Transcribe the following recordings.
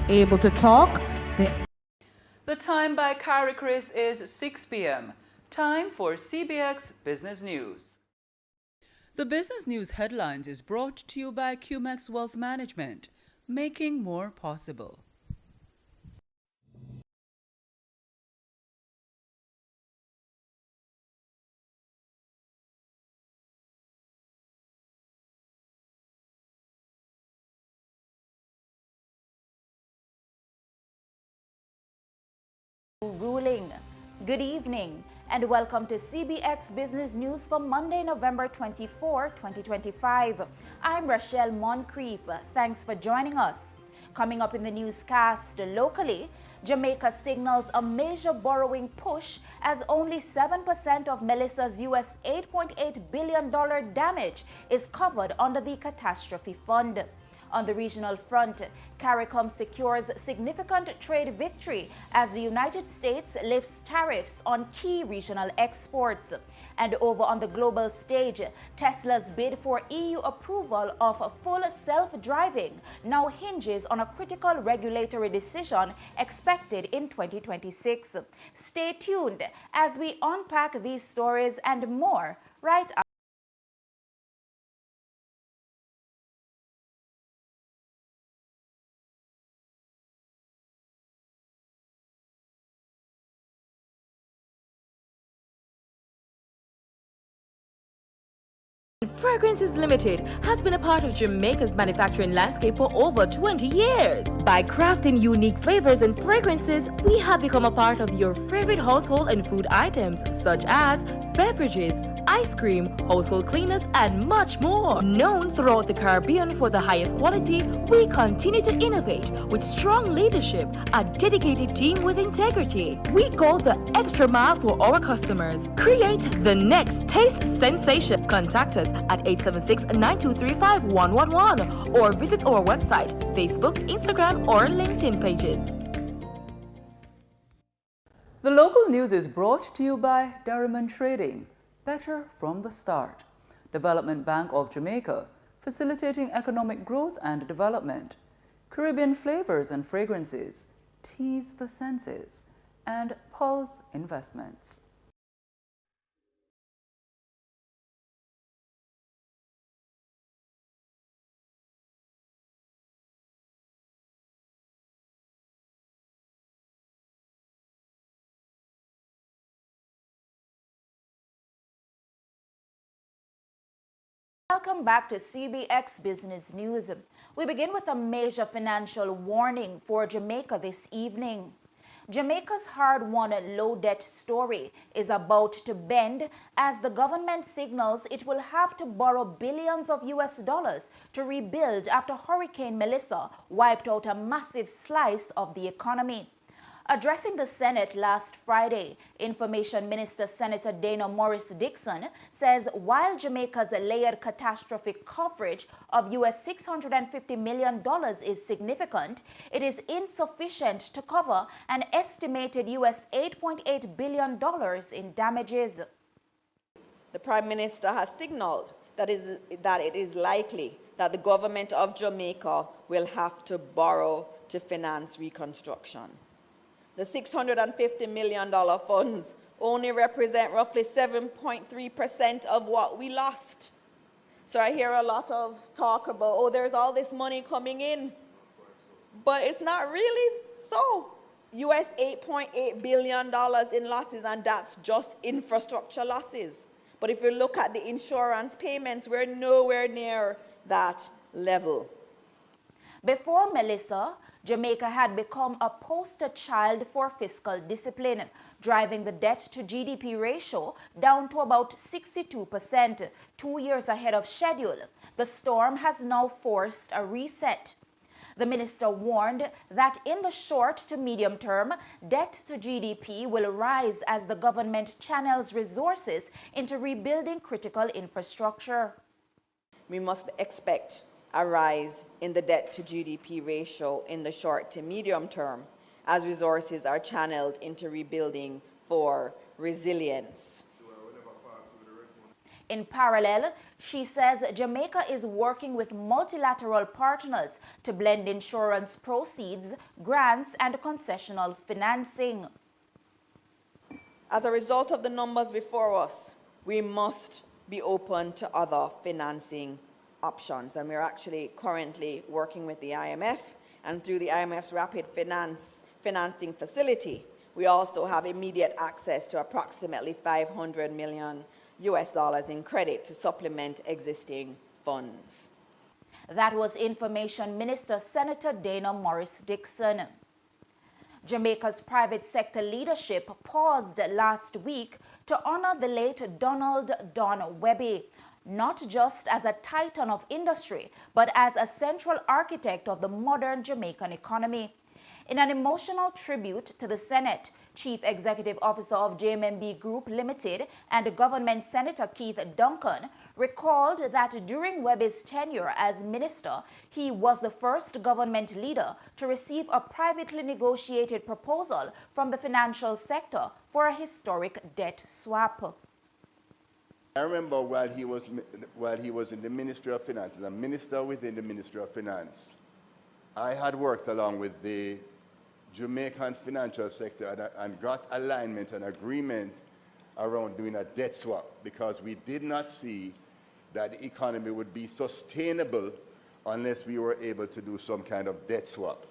able to talk. The time by Carrie Chris is 6 p.m. Time for CBX Business News. The Business News headlines is brought to you by QMX Wealth Management, making more possible. Ruling. Good evening and welcome to CBX Business News for Monday, November 24, 2025. I'm Rochelle Moncrief. Thanks for joining us. Coming up in the newscast, locally, Jamaica signals a major borrowing push as only 7% of Melissa's US $8.8 billion damage is covered under the catastrophe fund. On the regional front, CARICOM secures significant trade victory as the United States lifts tariffs on key regional exports. And over on the global stage, Tesla's bid for EU approval of full self-driving now hinges on a critical regulatory decision expected in 2026. Stay tuned as we unpack these stories and more right after. Fragrances Limited has been a part of Jamaica's manufacturing landscape for over 20 years. By crafting unique flavors and fragrances, we have become a part of your favorite household and food items such as beverages, ice cream, household cleaners, and much more. Known throughout the Caribbean for the highest quality, we continue to innovate with strong leadership, a dedicated team with integrity. We go the extra mile for our customers. Create the next taste sensation. Contact us at 876-923-5111 or visit our website, Facebook, Instagram, or LinkedIn pages. The local news is brought to you by Darriman Trading, better from the start. Development Bank of Jamaica, facilitating economic growth and development. Caribbean flavors and fragrances, tease the senses, and Pulse Investments. Welcome back to CBX Business News. We begin with a major financial warning for Jamaica this evening. Jamaica's hard-won low-debt story is about to bend as the government signals it will have to borrow billions of US dollars to rebuild after Hurricane Melissa wiped out a massive slice of the economy. Addressing the Senate last Friday, Information Minister Senator Dana Morris Dixon says while Jamaica's layered catastrophic coverage of US $650 million is significant, it is insufficient to cover an estimated US $8.8 billion in damages. The Prime Minister has signaled that it is likely that the government of Jamaica will have to borrow to finance reconstruction. The $650 million funds only represent roughly 7.3% of what we lost. So I hear a lot of talk about, oh, there's all this money coming in. But it's not really so. US $8.8 billion in losses, and that's just infrastructure losses. But if you look at the insurance payments, we're nowhere near that level. Before Melissa, Jamaica had become a poster child for fiscal discipline, driving the debt-to-GDP ratio down to about 62%, 2 years ahead of schedule. The storm has now forced a reset. The minister warned that in the short to medium term, debt to GDP will rise as the government channels resources into rebuilding critical infrastructure. We must expect a rise in the debt to GDP ratio in the short to medium term as resources are channeled into rebuilding for resilience. In parallel, she says Jamaica is working with multilateral partners to blend insurance proceeds, grants, and concessional financing. As a result of the numbers before us, we must be open to other financing options. And we're actually currently working with the IMF, and through the IMF's Rapid Financing Facility, we also have immediate access to approximately $500 million in credit to supplement existing funds. That was Information Minister Senator Dana Morris-Dixon. Jamaica's private sector leadership paused last week to honor the late Donald Don Webby, not just as a titan of industry, but as a central architect of the modern Jamaican economy. In an emotional tribute to the Senate, Chief Executive Officer of JMMB Group Limited and Government Senator Keith Duncan recalled that during Webby's tenure as minister, he was the first government leader to receive a privately negotiated proposal from the financial sector for a historic debt swap. I remember while he was in the Ministry of Finance, a minister within the Ministry of Finance, I had worked along with the Jamaican financial sector and got alignment and agreement around doing a debt swap, because we did not see that the economy would be sustainable unless we were able to do some kind of debt swap.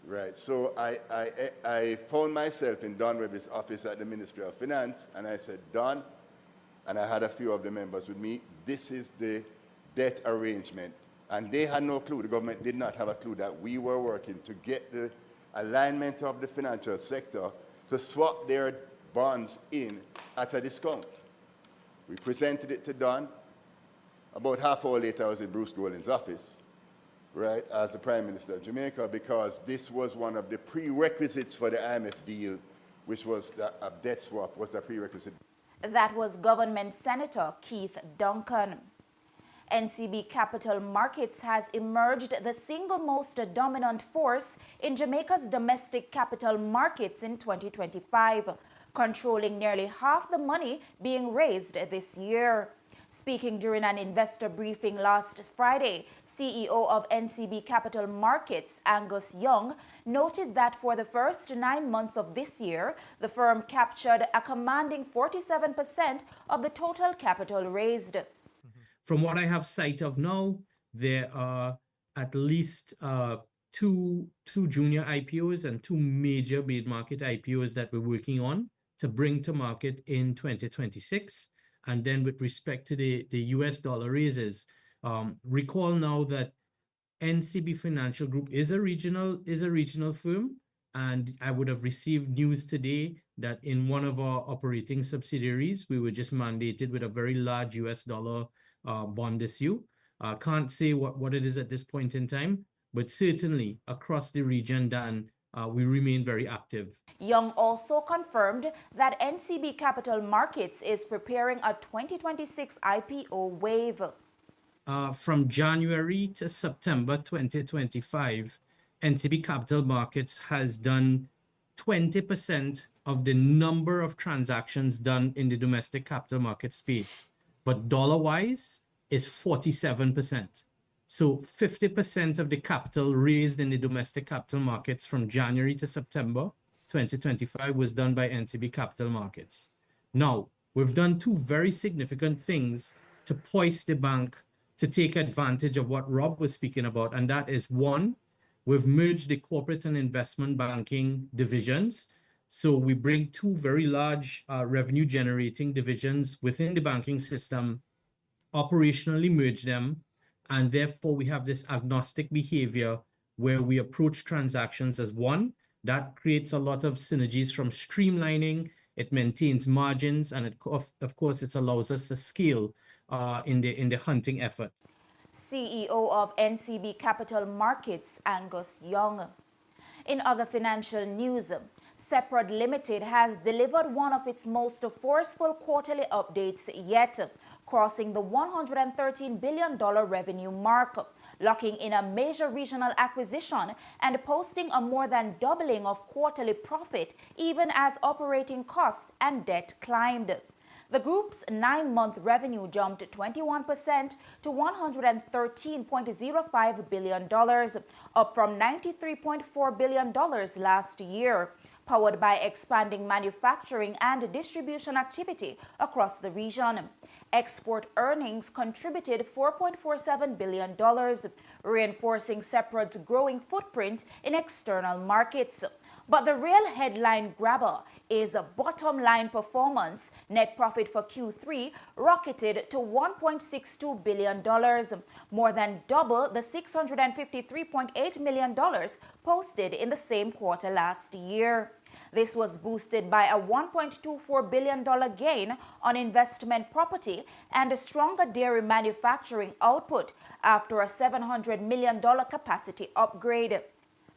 Right, so I found myself in Don Webby's office at the Ministry of Finance, and I said, Don, and I had a few of the members with me, this is the debt arrangement. And they had no clue, the government did not have a clue that we were working to get the alignment of the financial sector to swap their bonds in at a discount. We presented it to Don. About half an hour later, I was in Bruce Golding's office, right, as the Prime Minister of Jamaica, because this was one of the prerequisites for the IMF deal, which was a debt swap was a prerequisite. That was Government Senator Keith Duncan. NCB Capital Markets has emerged the single most dominant force in Jamaica's domestic capital markets in 2025, controlling nearly half the money being raised this year. Speaking during an investor briefing last Friday, CEO of NCB Capital Markets, Angus Young, noted that for the first 9 months of this year, the firm captured a commanding 47% of the total capital raised. From what I have sight of now, there are at least two junior IPOs and two major mid-market IPOs that we're working on to bring to market in 2026. And then with respect to the US dollar raises, recall now that NCB Financial Group is a regional firm, and I would have received news today that in one of our operating subsidiaries, we were just mandated with a very large US dollar bond issue. Can't say what it is at this point in time, but certainly across the region, Dan, we remain very active. Young also confirmed that NCB Capital Markets is preparing a 2026 IPO wave. From January to September 2025, NCB Capital Markets has done 20% of the number of transactions done in the domestic capital market space, but dollar-wise is 47%. So 50% of the capital raised in the domestic capital markets from January to September 2025 was done by NCB Capital Markets. Now, we've done two very significant things to poise the bank to take advantage of what Rob was speaking about, and that is, one, we've merged the corporate and investment banking divisions. So we bring two very large revenue-generating divisions within the banking system, operationally merge them, and therefore we have this agnostic behavior where we approach transactions as one. That creates a lot of synergies from streamlining, it maintains margins, and of course it allows us to scale in the hunting effort. CEO of NCB Capital Markets, Angus Young. In other financial news, Seprod Limited has delivered one of its most forceful quarterly updates yet, crossing the $113 billion revenue mark, locking in a major regional acquisition and posting a more than doubling of quarterly profit even as operating costs and debt climbed. The group's 9-month revenue jumped 21% to $113.05 billion, up from $93.4 billion last year, powered by expanding manufacturing and distribution activity across the region. Export earnings contributed $4.47 billion, reinforcing Seprod's growing footprint in external markets. But the real headline grabber is bottom line performance. Net profit for Q3 rocketed to $1.62 billion, more than double the $653.8 million posted in the same quarter last year. This was boosted by a $1.24 billion gain on investment property and a stronger dairy manufacturing output after a $700 million capacity upgrade.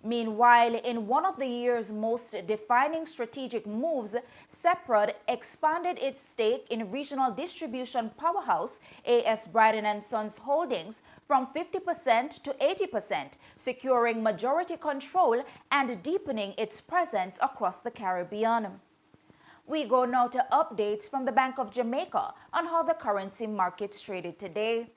Meanwhile, in one of the year's most defining strategic moves, Seprod expanded its stake in regional distribution powerhouse A.S. Bryden & Sons Holdings from 50% to 80%, securing majority control and deepening its presence across the Caribbean. We go now to updates from the Bank of Jamaica on how the currency markets traded today.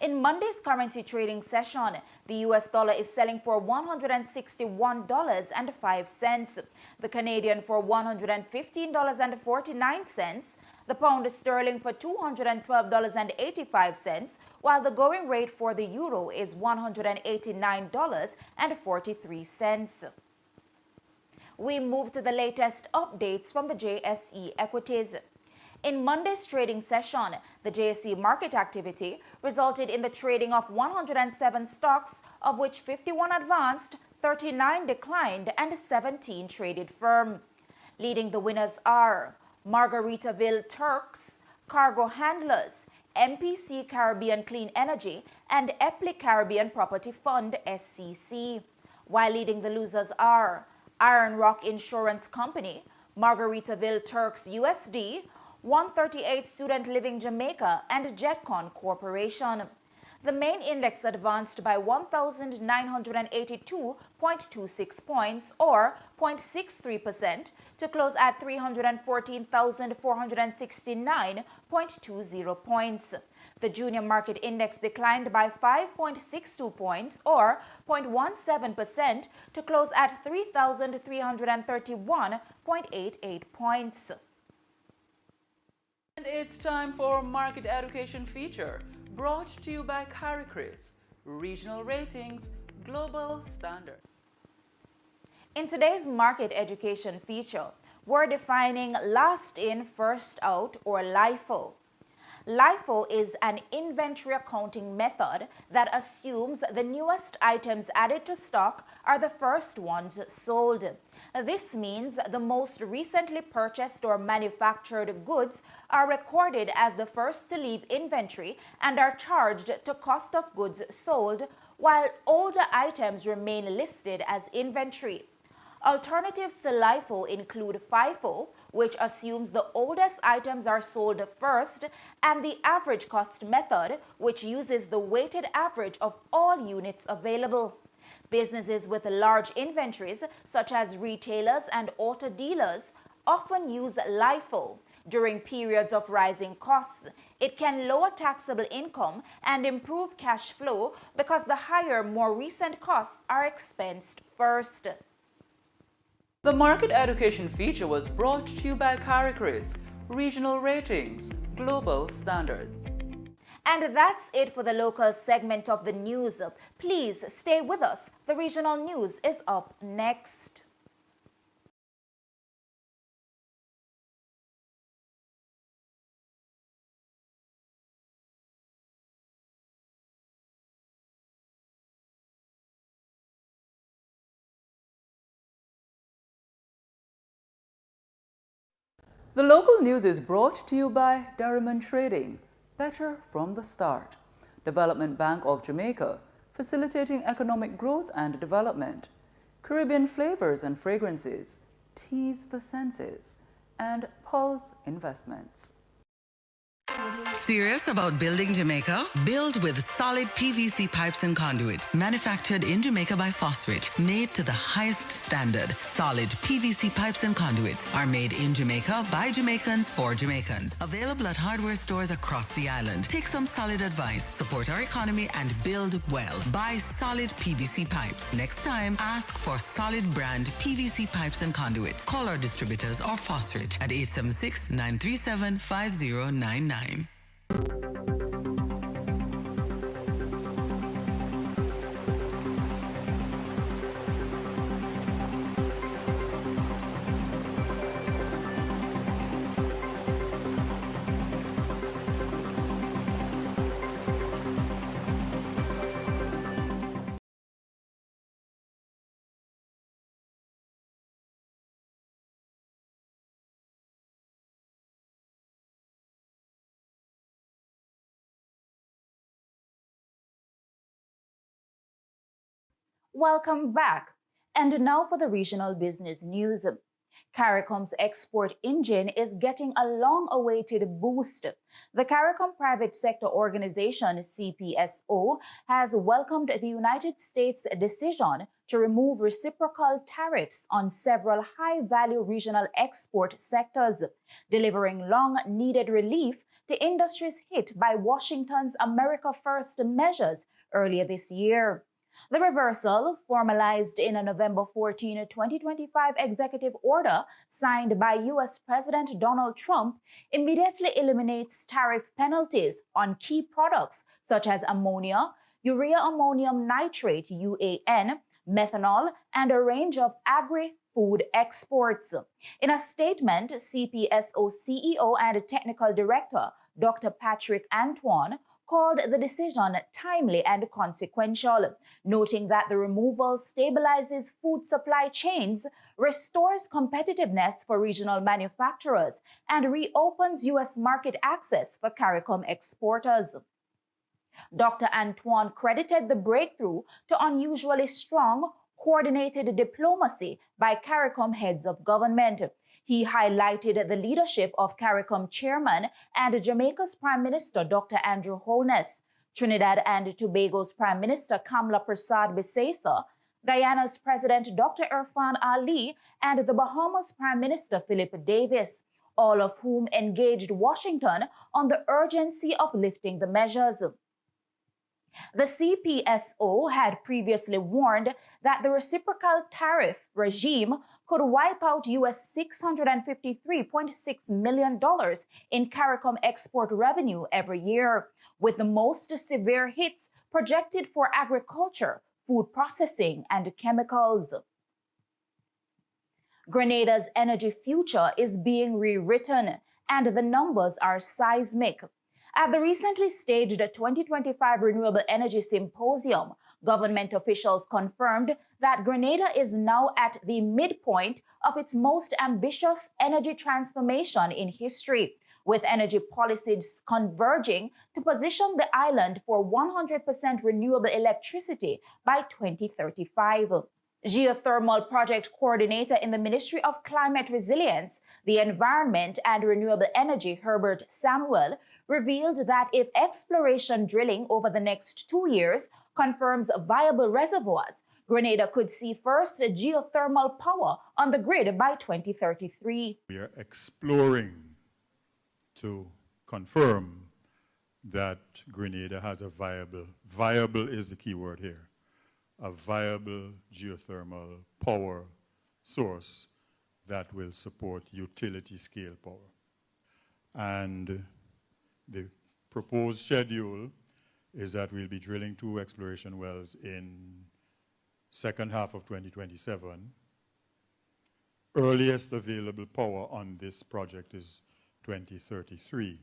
In Monday's currency trading session, the US dollar is selling for $161.05, the Canadian for $115.49, the pound sterling for $212.85, while the going rate for the euro is $189.43. We move to the latest updates from the JSE equities. In Monday's trading session, the JSE market activity resulted in the trading of 107 stocks, of which 51 advanced, 39 declined, and 17 traded firm. Leading the winners are Margaritaville Turks, Cargo Handlers, MPC Caribbean Clean Energy, and Epley Caribbean Property Fund SCC, while leading the losers are Iron Rock Insurance Company, Margaritaville Turks USD, 138 Student Living Jamaica, and Jetcon Corporation. The main index advanced by 1,982.26 points, or 0.63%, to close at 314,469.20 points. The junior market index declined by 5.62 points, or 0.17%, to close at 3,331.88 points. And it's time for Market Education Feature, brought to you by CariCris, Regional Ratings, Global Standard. In today's Market Education Feature, we're defining last in, first out, or LIFO. LIFO is an inventory accounting method that assumes the newest items added to stock are the first ones sold. This means the most recently purchased or manufactured goods are recorded as the first to leave inventory and are charged to cost of goods sold, while older items remain listed as inventory. Alternatives to LIFO include FIFO, which assumes the oldest items are sold first, and the average cost method, which uses the weighted average of all units available. Businesses with large inventories, such as retailers and auto dealers, often use LIFO. During periods of rising costs, it can lower taxable income and improve cash flow because the higher, more recent costs are expensed first. The Market Education Feature was brought to you by CariCris, Regional Ratings, Global Standards. And that's it for the local segment of the news. Please stay with us. The regional news is up next. The local news is brought to you by Darriman Trading, better from the start. Development Bank of Jamaica, facilitating economic growth and development. Caribbean flavors and fragrances, tease the senses. And Pulse Investments. Serious about building Jamaica? Build with solid PVC pipes and conduits, manufactured in Jamaica by Phosphate, made to the highest standard. Solid PVC pipes and conduits are made in Jamaica by Jamaicans for Jamaicans. Available at hardware stores across the island. Take some solid advice, support our economy, and build well. Buy solid PVC pipes. Next time, ask for solid brand PVC pipes and conduits. Call our distributors or Phosphate at 876-937-5099. Welcome back. And now for the regional business news. CARICOM's export engine is getting a long-awaited boost. The CARICOM Private Sector Organization, CPSO, has welcomed the United States' decision to remove reciprocal tariffs on several high-value regional export sectors, delivering long-needed relief to industries hit by Washington's America First measures earlier this year. The reversal, formalized in a November 14, 2025 executive order signed by U.S. President Donald Trump, immediately eliminates tariff penalties on key products such as ammonia, urea ammonium nitrate UAN, methanol, and a range of agri-food exports. In a statement, CPSO CEO and Technical Director Dr. Patrick Antoine called the decision timely and consequential, noting that the removal stabilizes food supply chains, restores competitiveness for regional manufacturers, and reopens U.S. market access for CARICOM exporters. Dr. Antoine credited the breakthrough to unusually strong, coordinated diplomacy by CARICOM heads of government. He highlighted the leadership of CARICOM Chairman and Jamaica's Prime Minister Dr. Andrew Holness, Trinidad and Tobago's Prime Minister Kamla Persad-Bissesa, Guyana's President Dr. Irfan Ali, and the Bahamas Prime Minister Philip Davis, all of whom engaged Washington on the urgency of lifting the measures. The CPSO had previously warned that the reciprocal tariff regime could wipe out U.S. $653.6 million in CARICOM export revenue every year, with the most severe hits projected for agriculture, food processing, and chemicals. Grenada's energy future is being rewritten, and the numbers are seismic. At the recently staged 2025 Renewable Energy Symposium, government officials confirmed that Grenada is now at the midpoint of its most ambitious energy transformation in history, with energy policies converging to position the island for 100% renewable electricity by 2035. Geothermal Project Coordinator in the Ministry of Climate Resilience, the Environment and Renewable Energy, Herbert Samuel, revealed that if exploration drilling over the next 2 years confirms viable reservoirs, Grenada could see first geothermal power on the grid by 2033. We are exploring to confirm that Grenada has a viable is the key word here, a viable geothermal power source that will support utility scale power. And the proposed schedule is that we'll be drilling 2 exploration wells in second half of 2027. Earliest available power on this project is 2033.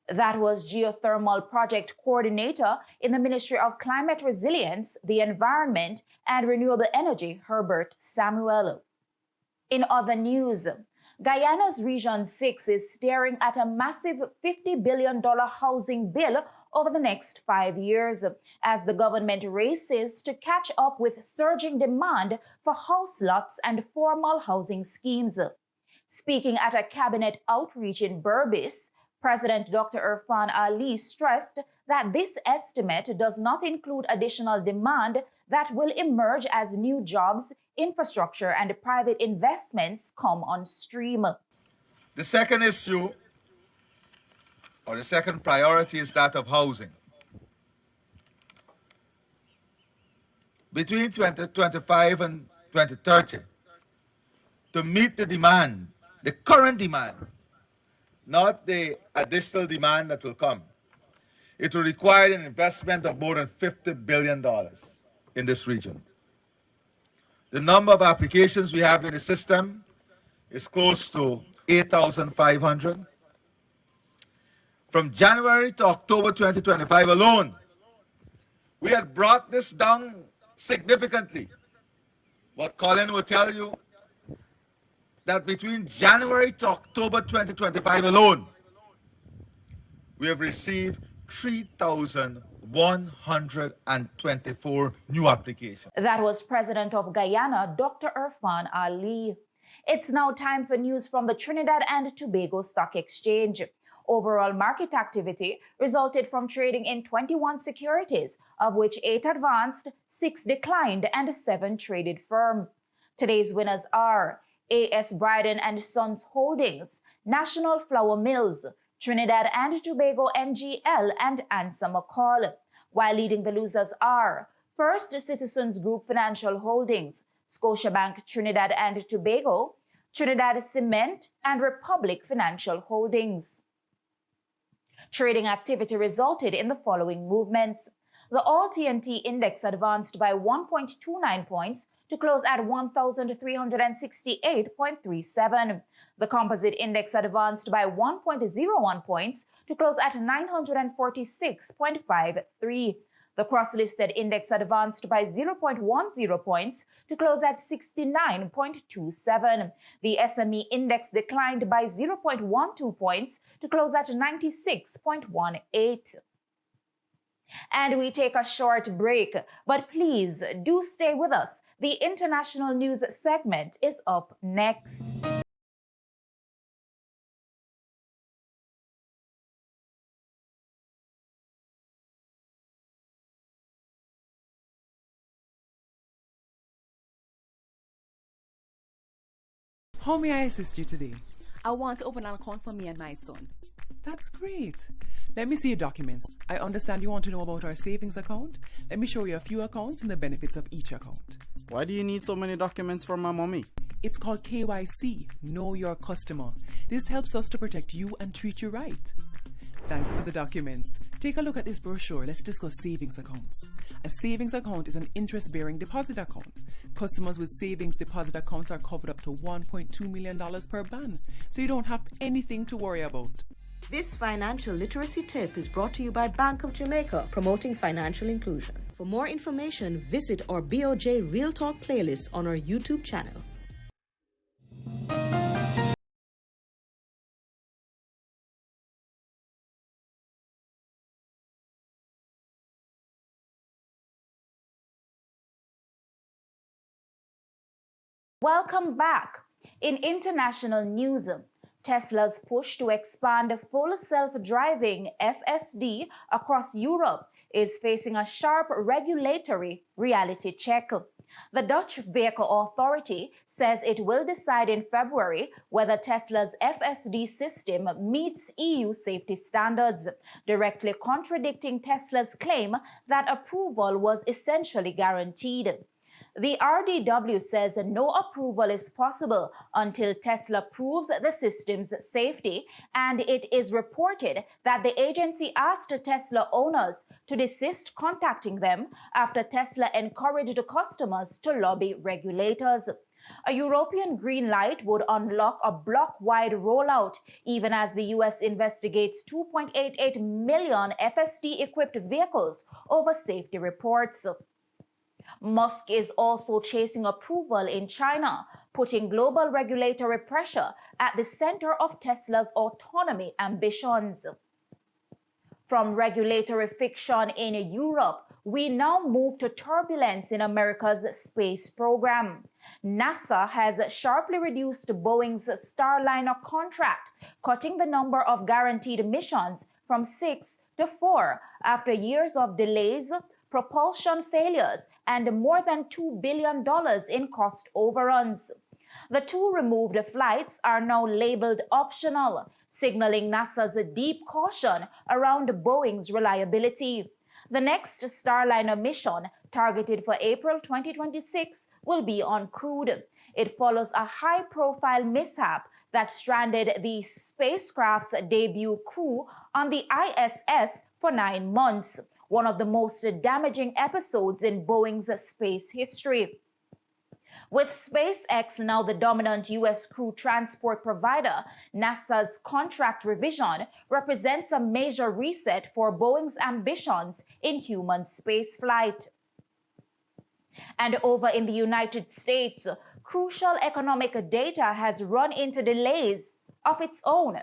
That was Geothermal Project Coordinator in the Ministry of Climate Resilience, the Environment and Renewable Energy, Herbert Samuel. In other news, Guyana's Region 6 is staring at a massive $50 billion housing bill over the next 5 years, as the government races to catch up with surging demand for house lots and formal housing schemes. Speaking at a cabinet outreach in Berbice, President Dr. Irfan Ali stressed that this estimate does not include additional demand that will emerge as new jobs, infrastructure, and private investments come on stream. The second issue, or the second priority, is that of housing. Between 2025 and 2030, to meet the demand, the current demand, not the additional demand that will come, it will require an investment of more than $50 billion in this region. The number of applications we have in the system is close to 8,500. From January to October 2025 alone, we had brought this down significantly. But Colin will tell you that between January to October 2025 alone, we have received 3,124 new applications. That was President of Guyana, Dr. Irfan Ali. It's now time for news from the Trinidad and Tobago Stock Exchange. Overall market activity resulted from trading in 21 securities, of which 8 advanced, 6 declined, and 7 traded firm. Today's winners are A.S. Bryden and Sons Holdings, National Flour Mills, Trinidad and Tobago NGL, and Ansa McCall, while leading the losers are First Citizens Group Financial Holdings, Scotiabank Trinidad and Tobago, Trinidad Cement, and Republic Financial Holdings. Trading activity resulted in the following movements. The All-TNT Index advanced by 1.29 points to close at 1,368.37. The Composite Index advanced by 1.01 points to close at 946.53. The Cross-Listed Index advanced by 0.10 points to close at 69.27. The SME Index declined by 0.12 points to close at 96.18. And we take a short break, but please do stay with us. The international news segment is up next. How may I assist you today? I want to open an account for me and my son. That's great. Let me see your documents. I understand you want to know about our savings account. Let me show you a few accounts and the benefits of each account. Why do you need so many documents from my mommy? It's called KYC, Know Your Customer. This helps us to protect you and treat you right. Thanks for the documents. Take a look at this brochure. Let's discuss savings accounts. A savings account is an interest-bearing deposit account. Customers with savings deposit accounts are covered up to $1.2 million per ban, so you don't have anything to worry about. This financial literacy tip is brought to you by Bank of Jamaica, promoting financial inclusion. For more information, visit our BOJ Real Talk playlist on our YouTube channel. Welcome back. In international news, Tesla's push to expand full self-driving FSD across Europe is facing a sharp regulatory reality check. The Dutch Vehicle Authority says it will decide in February whether Tesla's FSD system meets EU safety standards, directly contradicting Tesla's claim that approval was essentially guaranteed. The RDW says no approval is possible until Tesla proves the system's safety, and it is reported that the agency asked Tesla owners to desist contacting them after Tesla encouraged customers to lobby regulators. A European green light would unlock a block-wide rollout, even as the US investigates 2.88 million FSD-equipped vehicles over safety reports. Musk is also chasing approval in China, putting global regulatory pressure at the center of Tesla's autonomy ambitions. From regulatory fiction in Europe, we now move to turbulence in America's space program. NASA has sharply reduced Boeing's Starliner contract, cutting the number of guaranteed missions from 6 to 4 after years of delays, propulsion failures, and more than $2 billion in cost overruns. The 2 removed flights are now labeled optional, signaling NASA's deep caution around Boeing's reliability. The next Starliner mission, targeted for April 2026, will be uncrewed. It follows a high-profile mishap that stranded the spacecraft's debut crew on the ISS for 9 months, one of the most damaging episodes in Boeing's space history. With SpaceX now the dominant U.S. crew transport provider, NASA's contract revision represents a major reset for Boeing's ambitions in human spaceflight. And over in the United States, crucial economic data has run into delays of its own.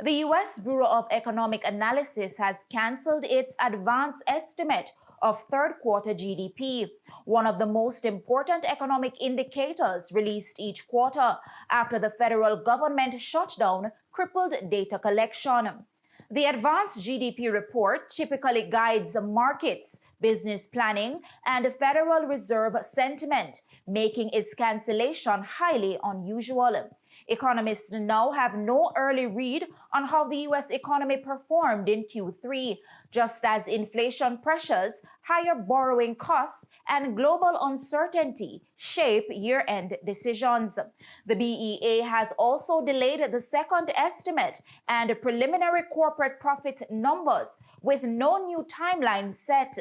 The U.S. Bureau of Economic Analysis has canceled its advance estimate of third-quarter GDP, one of the most important economic indicators released each quarter after the federal government shutdown crippled data collection. The advanced GDP report typically guides markets, business planning, and Federal Reserve sentiment, making its cancellation highly unusual. Economists now have no early read on how the U.S. economy performed in Q3, just as inflation pressures, higher borrowing costs, and global uncertainty shape year-end decisions. The BEA has also delayed the second estimate and preliminary corporate profit numbers, with no new timeline set.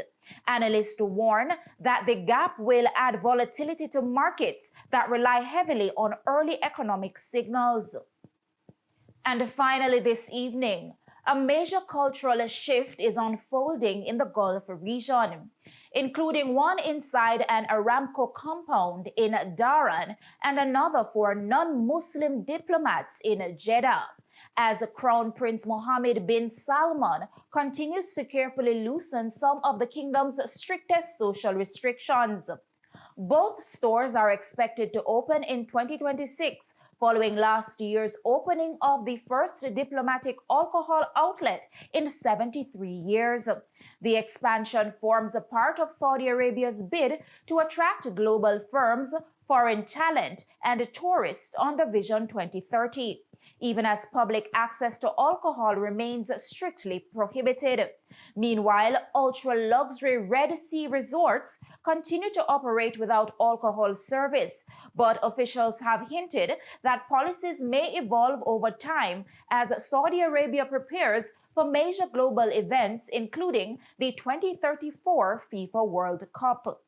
Analysts warn that the gap will add volatility to markets that rely heavily on early economic signals. And finally this evening, a major cultural shift is unfolding in the Gulf region, including one inside an Aramco compound in Dhahran and another for non-Muslim diplomats in Jeddah, as Crown Prince Mohammed bin Salman continues to carefully loosen some of the kingdom's strictest social restrictions. Both stores are expected to open in 2026, following last year's opening of the first diplomatic alcohol outlet in 73 years. The expansion forms a part of Saudi Arabia's bid to attract global firms, foreign talent, and tourists under Vision 2030, even as public access to alcohol remains strictly prohibited. Meanwhile, ultra-luxury Red Sea resorts continue to operate without alcohol service, but officials have hinted that policies may evolve over time as Saudi Arabia prepares for major global events, including the 2034 FIFA World Cup.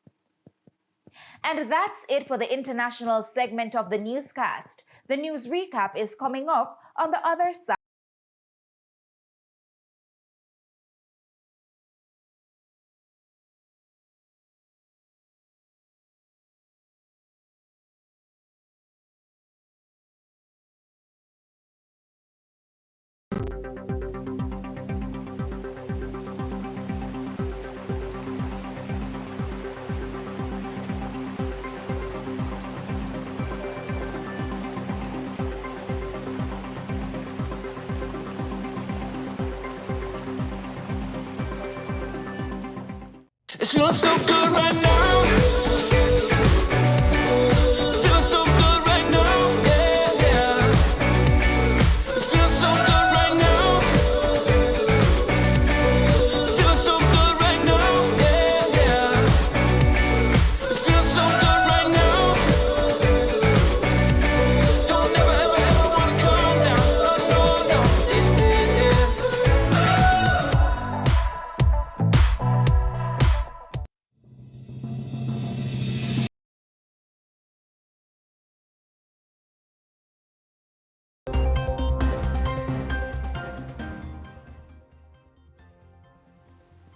And that's it for the international segment of the newscast. The news recap is coming up on the other side. It's feeling so good right now. Feeling so good right now. Yeah, yeah. It's feeling so good right now. Feeling so good right now. Yeah, yeah. It's feeling so good right now. Don't never, ever, ever wanna calm down. Oh, no, no. Yeah, yeah.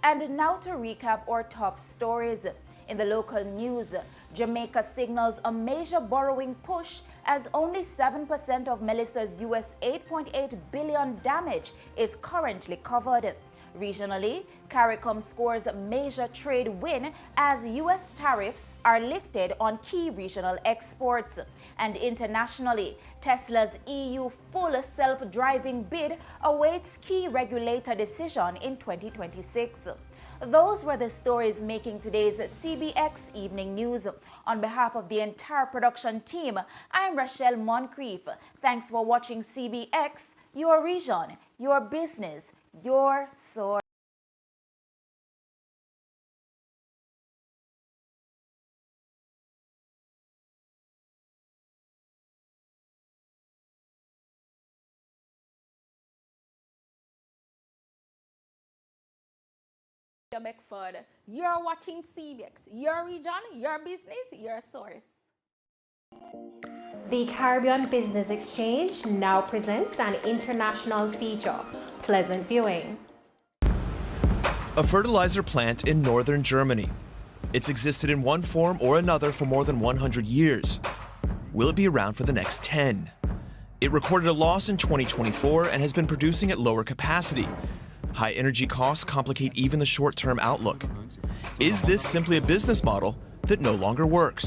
And now to recap our top stories. In the local news, Jamaica signals a major borrowing push as only 7% of Melissa's US $8.8 billion damage is currently covered. Regionally, CARICOM scores a major trade win as U.S. tariffs are lifted on key regional exports. And internationally, Tesla's EU full self-driving bid awaits key regulator decision in 2026. Those were the stories making today's CBX Evening News. On behalf of the entire production team, I'm Rochelle Moncrief. Thanks for watching CBX, your region, your business, your source. Beckford. You're watching CBX, your region, your business, your source. The Caribbean Business Exchange now presents an international feature. Pleasant viewing. A fertilizer plant in northern Germany. It's existed in one form or another for more than 100 years. Will it be around for the next 10? It recorded a loss in 2024 and has been producing at lower capacity. High energy costs complicate even the short-term outlook. Is this simply a business model that no longer works?